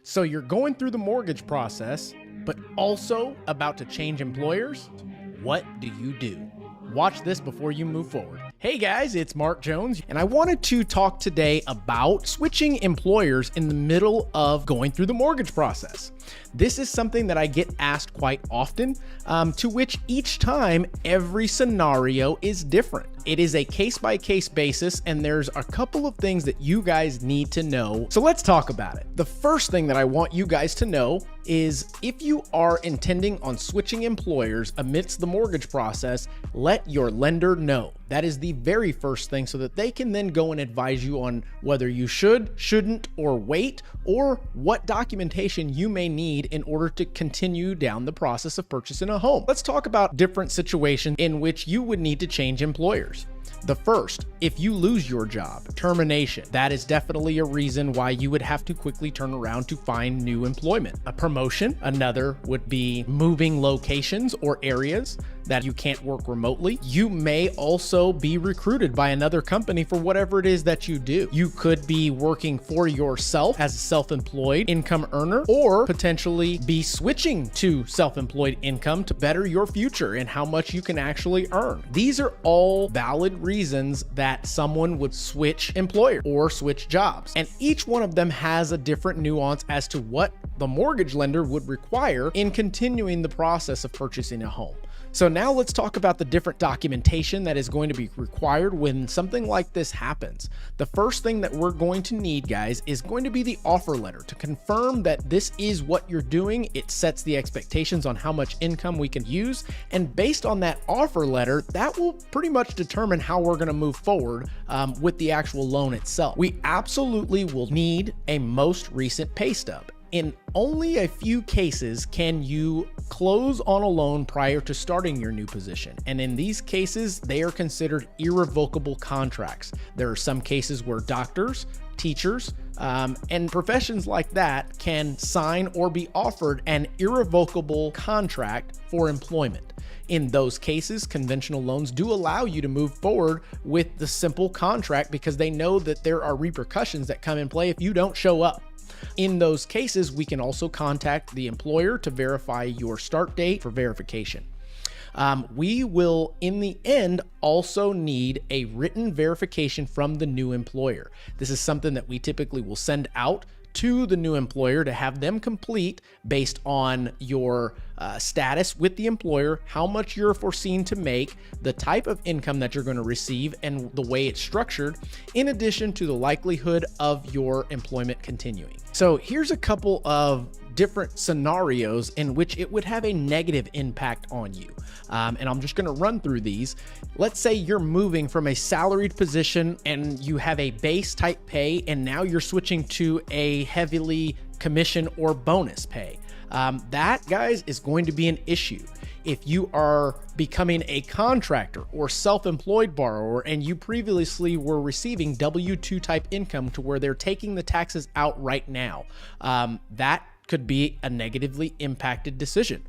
So you're going through the mortgage process, but also about to change employers? What do you do? Watch this before you move forward. Hey guys, it's Mark Jones, and I wanted to talk today about switching employers in the middle of going through the mortgage process. This is something that I get asked quite often, to which each time every scenario is different. It is a case-by-case basis, and there's a couple of things that you guys need to know. So let's talk about it. The first thing that I want you guys to know is if you are intending on switching employers amidst the mortgage process, let your lender know. That is the very first thing, so that they can then go and advise you on whether you should, shouldn't, or wait, or what documentation you may need in order to continue down the process of purchasing a home. Let's talk about different situations in which you would need to change employers. The first, if you lose your job, termination. That is definitely a reason why you would have to quickly turn around to find new employment. A promotion, another would be moving locations or areas that you can't work remotely. You may also be recruited by another company for whatever it is that you do. You could be working for yourself as a self-employed income earner, or potentially be switching to self-employed income to better your future and how much you can actually earn. These are all valid reasons that someone would switch employer or switch jobs. And each one of them has a different nuance as to what the mortgage lender would require in continuing the process of purchasing a home. So now let's talk about the different documentation that is going to be required when something like this happens. The first thing that we're going to need, guys, is going to be the offer letter to confirm that this is what you're doing. It sets the expectations on how much income we can use. And based on that offer letter, that will pretty much determine how we're going to move forward with the actual loan itself. We absolutely will need a most recent pay stub. In only a few cases can you close on a loan prior to starting your new position. And in these cases, they are considered irrevocable contracts. There are some cases where doctors, teachers, and professions like that can sign or be offered an irrevocable contract for employment. In those cases, conventional loans do allow you to move forward with the simple contract because they know that there are repercussions that come in play if you don't show up. In those cases, we can also contact the employer to verify your start date for verification. We will, in the end, also need a written verification from the new employer. This is something that we typically will send out to the new employer to have them complete based on your status with the employer, how much you're foreseen to make, the type of income that you're going to receive, and the way it's structured, in addition to the likelihood of your employment continuing. So here's a couple of different scenarios in which it would have a negative impact on you. And I'm just going to run through these. Let's say you're moving from a salaried position and you have a base type pay, and now you're switching to a heavily commission or bonus pay. That, guys, is going to be an issue. If you are becoming a contractor or self-employed borrower and you previously were receiving W-2 type income to where they're taking the taxes out right now, that could be a negatively impacted decision.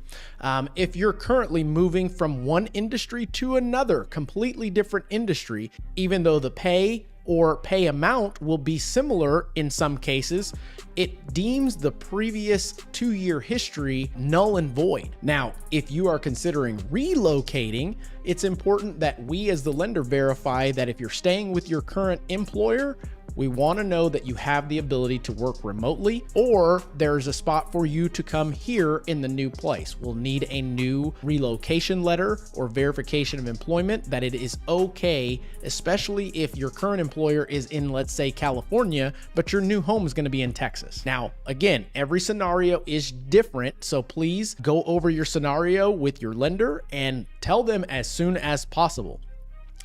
If you're currently moving from one industry to another, completely different industry, even though the pay or pay amount will be similar in some cases, it deems the previous 2-year history null and void. Now, if you are considering relocating, it's important that we as the lender verify that if you're staying with your current employer, we want to know that you have the ability to work remotely, or there's a spot for you to come here in the new place. We'll need a new relocation letter or verification of employment that it is okay, especially if your current employer is in, let's say, California, but your new home is going to be in Texas. Now, again, every scenario is different, so please go over your scenario with your lender and tell them as soon as possible.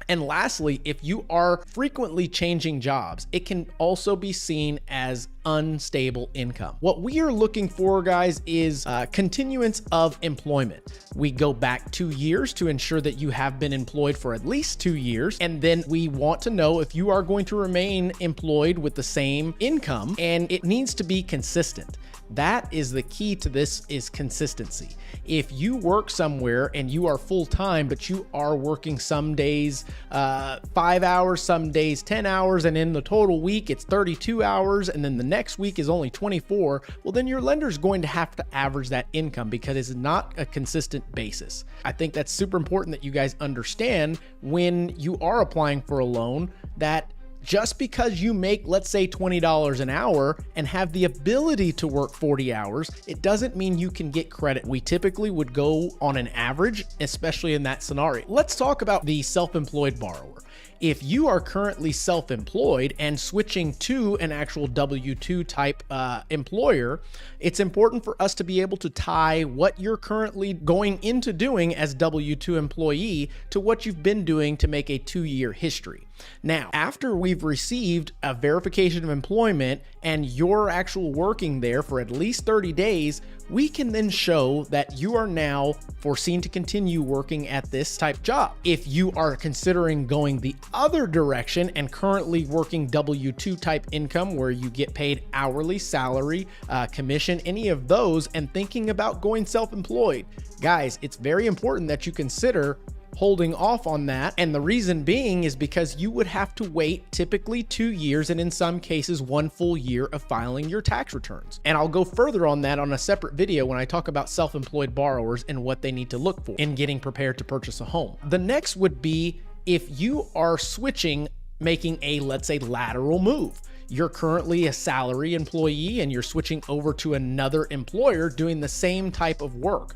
And lastly, if you are frequently changing jobs, it can also be seen as unstable income. What we are looking for, guys, is continuance of employment. We go back 2 years to ensure that you have been employed for at least 2 years. And then we want to know if you are going to remain employed with the same income, and it needs to be consistent. That is the key to this, is consistency. If you work somewhere and you are full-time, but you are working some days 5 hours, some days 10 hours, and in the total week it's 32 hours, and then the next week is only 24, well, then your lender's going to have to average that income because it's not a consistent basis. I think that's super important that you guys understand when you are applying for a loan that just because you make, let's say, $20 an hour and have the ability to work 40 hours, it doesn't mean you can get credit. We typically would go on an average, especially in that scenario. Let's talk about the self-employed borrower. If you are currently self-employed and switching to an actual W-2 type employer, it's important for us to be able to tie what you're currently going into doing as W-2 employee to what you've been doing to make a 2-year history. Now, after we've received a verification of employment and you're actual working there for at least 30 days, we can then show that you are now foreseen to continue working at this type job. If you are considering going the other direction and currently working W-2 type income where you get paid hourly, salary, commission, any of those, and thinking about going self-employed, guys, it's very important that you consider holding off on that. And the reason being is because you would have to wait typically 2 years and in some cases 1 full year of filing your tax returns. And I'll go further on that on a separate video when I talk about self-employed borrowers and what they need to look for in getting prepared to purchase a home. The next would be if you are switching, making a, let's say, lateral move. You're currently a salary employee and you're switching over to another employer doing the same type of work.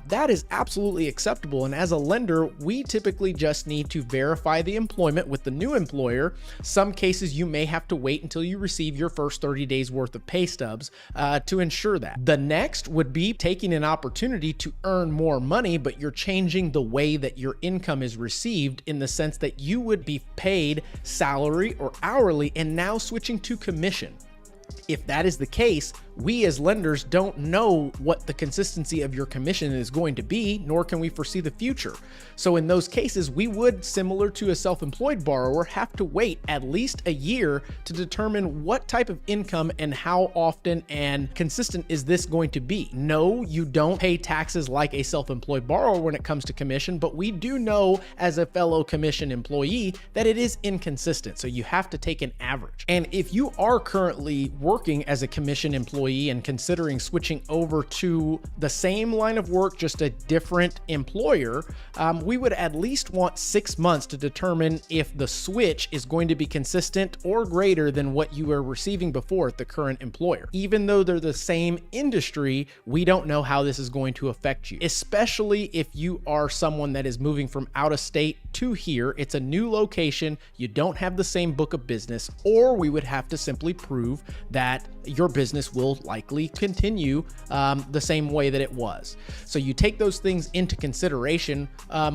That is absolutely acceptable. And as a lender, we typically just need to verify the employment with the new employer. Some cases you may have to wait until you receive your first 30 days worth of pay stubs to ensure that. The next would be taking an opportunity to earn more money, but you're changing the way that your income is received in the sense that you would be paid salary or hourly and now switching to commission. If that is the case, we as lenders don't know what the consistency of your commission is going to be, nor can we foresee the future. So in those cases, we would, similar to a self-employed borrower, have to wait at least a year to determine what type of income and how often and consistent is this going to be. No, you don't pay taxes like a self-employed borrower when it comes to commission, but we do know as a fellow commission employee that it is inconsistent. So you have to take an average. And if you are currently working as a commission employee and considering switching over to the same line of work, just a different employer, we would at least want 6 months to determine if the switch is going to be consistent or greater than what you were receiving before at the current employer. Even though they're the same industry, we don't know how this is going to affect you, especially if you are someone that is moving from out of state to here. It's a new location, you don't have the same book of business, or we would have to simply prove that your business will likely continue the same way that it was. So you take those things into consideration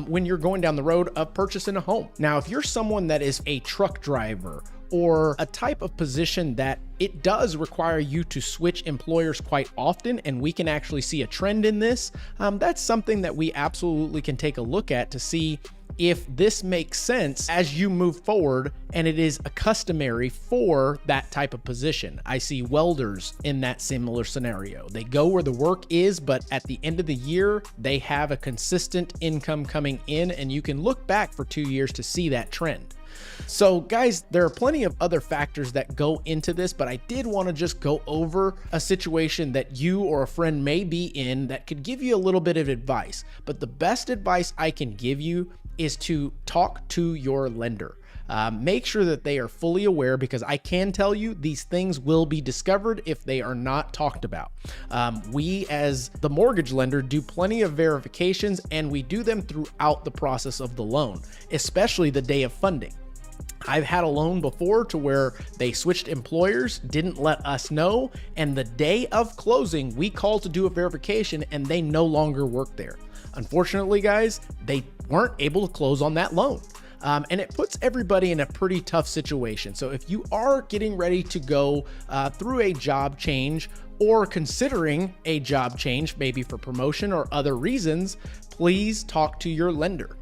when you're going down the road of purchasing a home. Now, if you're someone that is a truck driver or a type of position that it does require you to switch employers quite often, and we can actually see a trend in this, that's something that we absolutely can take a look at to see if this makes sense as you move forward and it is a customary for that type of position. I see welders in that similar scenario. They go where the work is, but at the end of the year, they have a consistent income coming in, and you can look back for 2 years to see that trend. So guys, there are plenty of other factors that go into this, but I did want to just go over a situation that you or a friend may be in that could give you a little bit of advice. But the best advice I can give you is to talk to your lender. Make sure that they are fully aware, because I can tell you these things will be discovered if they are not talked about. We as the mortgage lender do plenty of verifications, and we do them throughout the process of the loan, especially the day of funding. I've had a loan before to where they switched employers, didn't let us know, and the day of closing, we called to do a verification and they no longer work there. Unfortunately, guys, they weren't able to close on that loan. And it puts everybody in a pretty tough situation. So if you are getting ready to go through a job change or considering a job change, maybe for promotion or other reasons, please talk to your lender.